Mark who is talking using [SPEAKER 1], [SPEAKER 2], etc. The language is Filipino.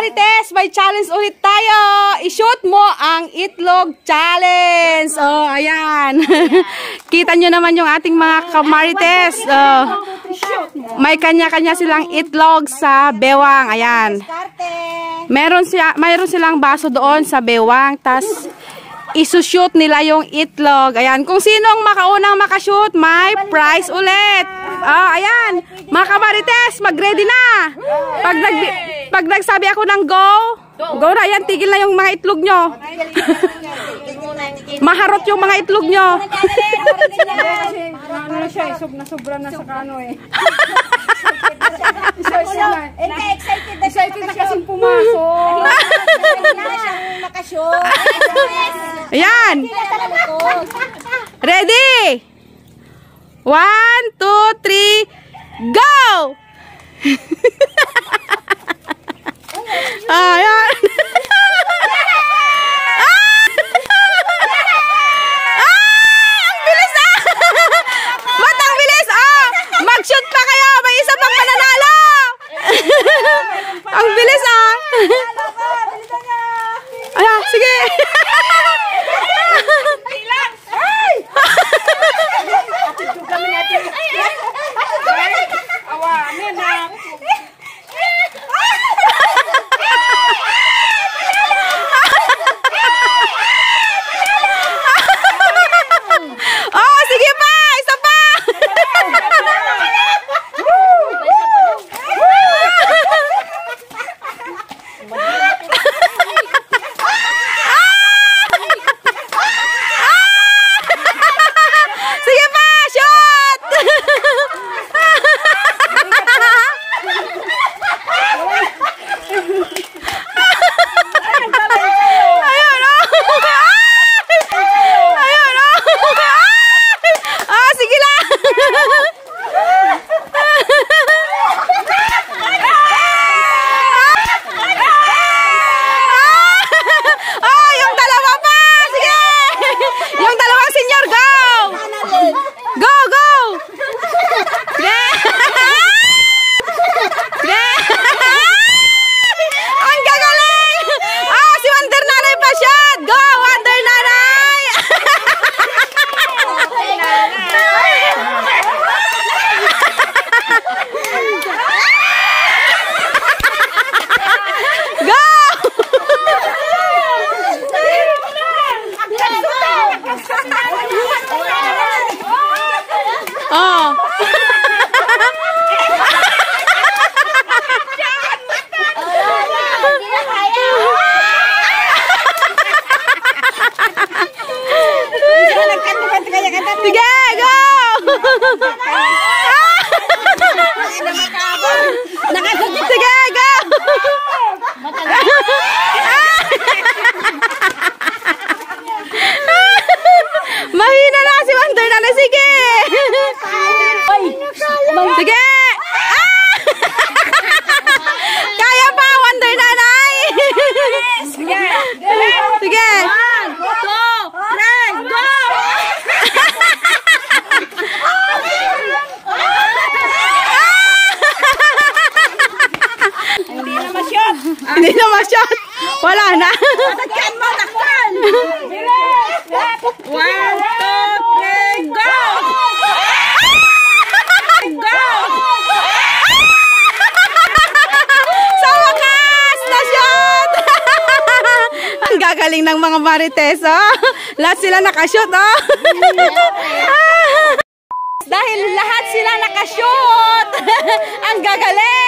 [SPEAKER 1] Marites, may challenge ulit tayo. I-shoot mo ang itlog challenge. Oh, ayan. Kita nyo naman yung ating mga kamarites. May kanya-kanya silang itlog sa bewang. Ayan. Mayroon silang baso doon sa bewang. Tas isushoot nila yung itlog. Ayan. Kung sino ang makaunang makashoot, may prize ulit. Oh, ayan. Mga kamarites, mag-ready na. Pag nagsabi ako ng go na. Ayan, tigil na yung mga itlog nyo. Maharot yung mga itlog nyo. Sobra na sa kano eh. Excited na kasing pumasok. Ayan. Ready? 1, 2, 3, go! Ayan. Mag-shoot pa kayo! May isa pang mananalo! Ang bilis ah! Ayan, sige! Oh, sige pa! Isa pa! Sige pa! Shoot! Ayun o! Ayun o! Ah, sige lang! Oh, yung dalawa pa! Sige! Yung dalawang senior, go! Go, go! Sige! Sige! Ang gagaling! Oh, si Wonder Nanay pa shot! Go, Wonder Nanay! Go! Oh. Sige, go! Sige, go! Mahina na si Wonder Nanay. Sige! Sige! Kaya pa, Wonder Nanay! Sige! Sige! 1, 2, 3, go! Hindi na ma-shot. Wala na. Takyan mo, takyan. 1, 2, 3, go! Go! Sa wakas, na-shot! Ang gagaling ng mga marites, oh. Lahat sila nakashoot, oh. Dahil lahat sila nakashoot. Ang gagaling!